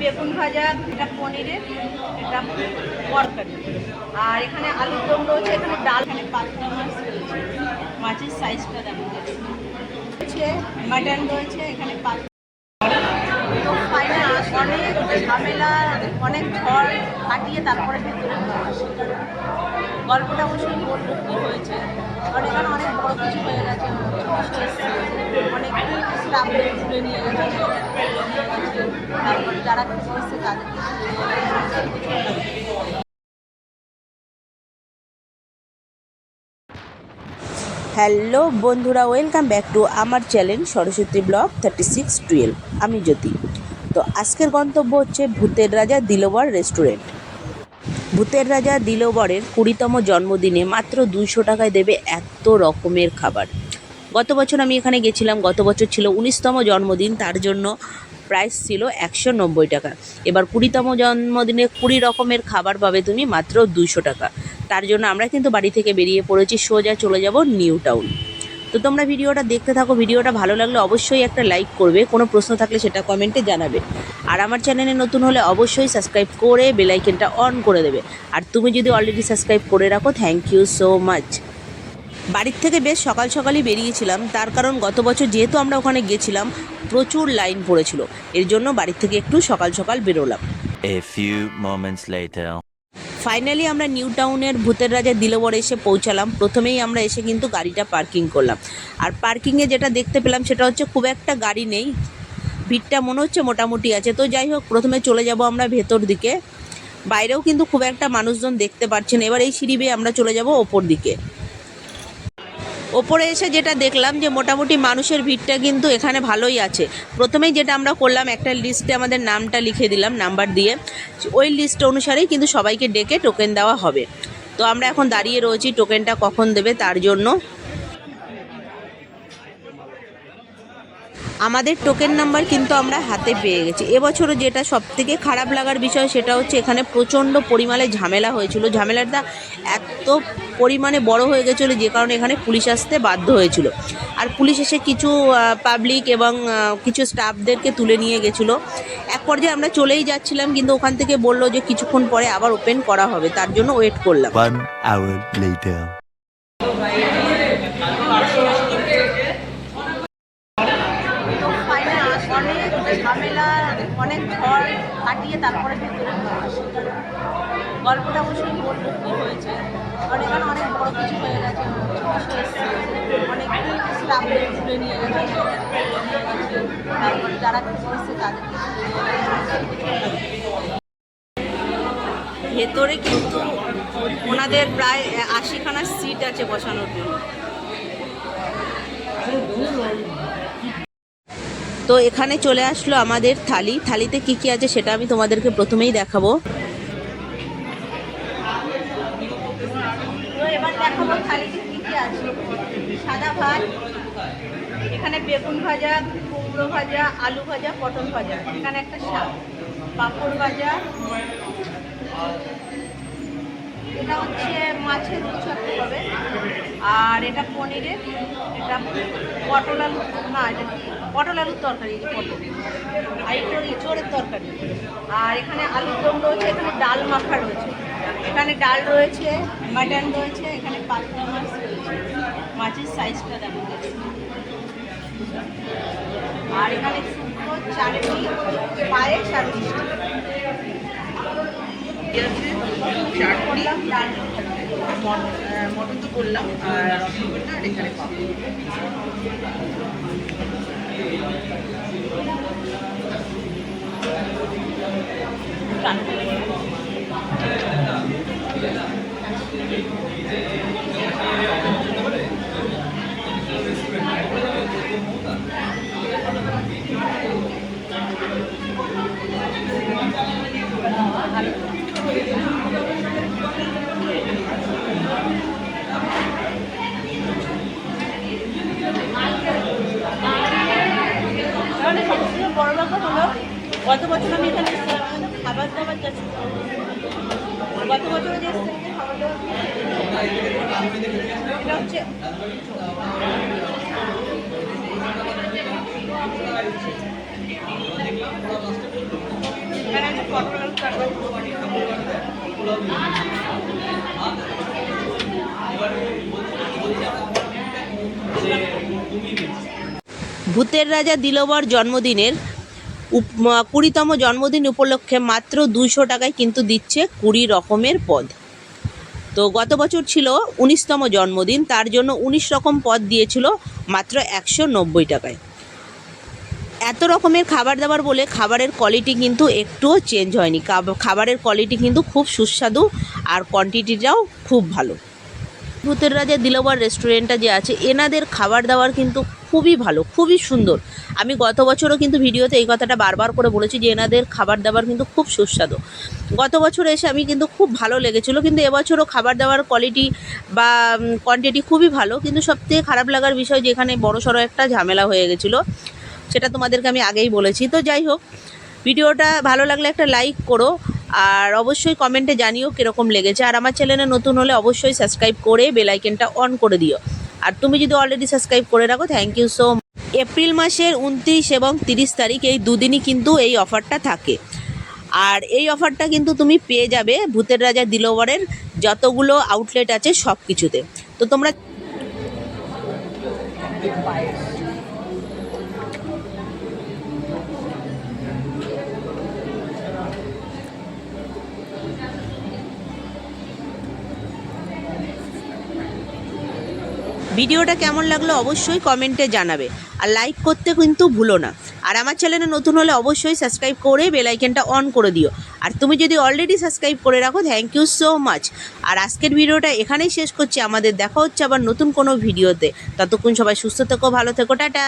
বেগুন ভাজা, এটা পনিরের, এটা তরকারি, আর এখানে আলুর দম রয়েছে, এখানে ডাল, এখানে পাতলা মাছ রয়েছে, মাছের সাইজটা দেখা যাচ্ছে, মাটন রয়েছে, এখানে তো ফাইনাল অনেক ঝামেলা, অনেক ঝড় কাটিয়ে তারপরে ভেতরে গল্পটা অবশ্যই বলবো কী হয়েছে, কারণ এখানে অনেক বড় কিছু হয়ে গেছে, অনেক স্টাফদের তুলে নিয়ে গেছে, তারপরে যারা কিছু এসছে তাদেরকে হ্যালো বন্ধুরা, ওয়েলকাম ব্যাক টু আমার চ্যানেল সরস্বতী ব্লগ 3612। আমি জ্যোতি। তো আজকের গন্তব্য হচ্ছে ভূতের রাজা দিলবর রেস্টুরেন্ট। ভূতের রাজা দিলবরের 20তম জন্মদিনে মাত্র 200 টাকায় দেবে এত রকমের খাবার। গত বছর আমি এখানে গেছিলাম, গত বছর ছিল 19তম জন্মদিন, তার জন্য প্রাইস ছিল 190 টাকা। এবার 20তম জন্মদিনে 20 রকমের খাবার পাবে তুমি মাত্র 200 টাকা। তার জন্য আমরা কিন্তু বাড়ি থেকে বেরিয়ে পড়েছি, সোজা চলে যাব নিউ টাউন। তো তোমরা ভিডিওটা দেখতে থাকো, ভিডিওটা ভালো লাগলে অবশ্যই একটা লাইক করবে, কোনো প্রশ্ন থাকলে সেটা কমেন্টে জানাবে, আর আমার চ্যানেলে নতুন হলে অবশ্যই সাবস্ক্রাইব করে বেল আইকনটা অন করে দেবে। আর তুমি যদি অলরেডি সাবস্ক্রাইব করে রাখো, থ্যাংক ইউ সো মাচ। বাড়ির থেকে বেশ সকাল সকালই বেরিয়েছিলাম, তার কারণ গত বছর যেহেতু আমরা ওখানে গেছিলাম প্রচুর লাইন পড়েছিল, এর জন্য বাড়ির থেকে একটু সকাল সকাল বেরোলাম। A few moments later. Finally আমরা নিউ টাউনের ভূতের রাজা দিলবরে এসে পৌঁছালাম। প্রথমেই আমরা এসে কিন্তু গাড়িটা পার্কিং করলাম, আর পার্কিংয়ে যেটা দেখতে পেলাম সেটা হচ্ছে খুব একটা গাড়ি নেই, ভিড়টা মনে হচ্ছে মোটামুটি আছে। তো যাই হোক, প্রথমে চলে যাব আমরা ভেতর দিকে। বাইরেও কিন্তু খুব একটা মানুষজন দেখতে পাচ্ছেন। এবার এই সিঁড়ি বেয়ে আমরা চলে যাব ওপর দিকে। ওপরে এসে যেটা দেখলাম যে মোটামুটি মানুষের ভিড়টা কিন্তু এখানে ভালোই আছে। প্রথমেই যেটা আমরা করলাম, একটা লিস্টে আমাদের নামটা লিখে দিলাম নাম্বার দিয়ে, ওই লিস্ট অনুসারেই কিন্তু সবাইকে ডেকে টোকেন দেওয়া হবে। তো আমরা এখন দাঁড়িয়ে রয়েছি টোকেনটা কখন দেবে তার জন্য। আমাদের টোকেন নাম্বার কিন্তু আমরা হাতে পেয়ে গেছি। এবছরও যেটা সবথেকে খারাপ লাগার বিষয় সেটা হচ্ছে এখানে প্রচণ্ড পরিমাণে ঝামেলা হয়েছিল। ঝামেলাটা এত পরিমাণে বড় হয়ে গেছিলো যে কারণে এখানে পুলিশ আসতে বাধ্য হয়েছিল, আর পুলিশ এসে কিছু পাবলিক এবং কিছু স্টাফদেরকে তুলে নিয়ে গেছিলো। এক পর্যায়ে আমরা চলেই যাচ্ছিলাম, কিন্তু ওখান থেকে বললো যে কিছুক্ষণ পরে আবার ওপেন করা হবে, তার জন্য ওয়েট করলাম। 1 hour later. অনেক ঝামেলা, অনেক ঝড় কাটিয়ে তারপরে ভেতরে গল্পটা অবশ্যই বলবো কী হয়েছে, কারণ এখানে অনেক বড় কিছু হয়ে গেছে, অনেক স্টাফদের তুলে নিয়ে গেছে, তারপরে যারা কিছু এসছে তাদেরকে ভেতরে কিন্তু ওনাদের প্রায় 80খানা সিট আছে বসানোর জন্য। তো এখানে চলে আসলো আমাদের থালি। থালিতে কি কি আছে সেটা আমি তোমাদেরকে প্রথমেই দেখাবো। তো এবার দেখাবো থালিতে কী কী আছে। সাদা ভাত, এখানে বেগুন ভাজা, কুমড়ো ভাজা, আলু ভাজা, পটল ভাজা, এখানে একটা শাক, পাঁপড় ভাজা, এটা হচ্ছে মাছের কিছু একটা হবে, আর এটা পনিরের, এটা পটল আলু, না এটা পটল আলুর তরকারি, এই যে পটল, আর এটা ইঁচড়ের তরকারি, আর এখানে আলুর দম রয়েছে, এখানে ডাল মাখা রয়েছে, এখানে ডাল রয়েছে, মাটন রয়েছে, এখানে পাতলা মাছ রয়েছে, মাছের সাইজটা দেখা যাচ্ছে, আর এখানে শুকনো চাটনি, পায়েস আর চাটনি, মটন তো করলাম, আর রসগোল্লা, আর এখানে সবচেয়ে বড় ব্যাপার হলো গত বছর আমি এখানে খাবার দাবার যাচ্ছি, গত বছর যে খাবার দাবার এটা হচ্ছে এখানে আছে পটল আলু তরকারি। ভূতের রাজা দিলবর জন্মদিনের 20তম জন্মদিন উপলক্ষে মাত্র 200 টাকায় কিন্তু দিচ্ছে 20 রকমের পদ। তো গত বছর ছিল 19তম জন্মদিন, তার জন্য 19 রকম পদ দিয়েছিল মাত্র 190 টাকায়। এত রকমের খাবার দাবার বলে খাবারের কোয়ালিটি কিন্তু একটুও চেঞ্জ হয়নি। খাবারের কোয়ালিটি কিন্তু খুব সুস্বাদু আর কোয়ান্টিটিটাও খুব ভালো। ভূতের রাজা দিলবর রেস্টুরেন্টটা যে আছে, এনাদের খাবার দাবার কিন্তু খুবই ভালো, খুবই সুন্দর। আমি গত বছরও কিন্তু ভিডিওতে এই কথাটা বারবার করে বলেছি যে এনাদের খাবার দাবার কিন্তু খুব সুস্বাদু। গত বছর এসে আমি কিন্তু খুব ভালো লেগেছিলো, কিন্তু এবছরও খাবার দাবার কোয়ালিটি বা কোয়ান্টিটি খুবই ভালো। কিন্তু সবথেকে খারাপ লাগার বিষয় যে এখানে বড়সড় একটা ঝামেলা হয়ে গেছিলো, সেটা তোমাদেরকে আমি আগেই বলেছি। তো যাই হোক, ভিডিওটা ভালো লাগলে একটা লাইক করো, আর অবশ্যই কমেন্টে জানিও কীরকম লেগেছে। আর আমার চ্যানেলে নতুন হলে অবশ্যই সাবস্ক্রাইব করে বেল আইকনটা অন করে দিও। আর তুমি যদি অলরেডি সাবস্ক্রাইব করে রাখো, thank you so much. April মাসের 29 এবং 30 তারিখ এই দুদিনই কিন্তু এই অফারটা থাকে। আর এই অফারটা কিন্তু তুমি পেয়ে যাবে ভূতের রাজা দিলবরের যতগুলো আউটলেট আছে সব কিছুতে। তো তোমরা ভিডিওটা কেমন লাগলো অবশ্যই কমেন্টে জানাবে, আর লাইক করতে কিন্তু ভুলো না। আর আমার চ্যানেলে নতুন হলে অবশ্যই সাবস্ক্রাইব করে বেল আইকনটা অন করে দিও। আর তুমি যদি অলরেডি সাবস্ক্রাইব করে রাখো, থ্যাংক ইউ সো মাচ। আর আজকের ভিডিওটা এখানেই শেষ করছি। আমাদের দেখা হচ্ছে আবার নতুন কোনো ভিডিওতে। ততক্ষণ সবাই সুস্থ থেকো, ভালো থেকো, টাটা।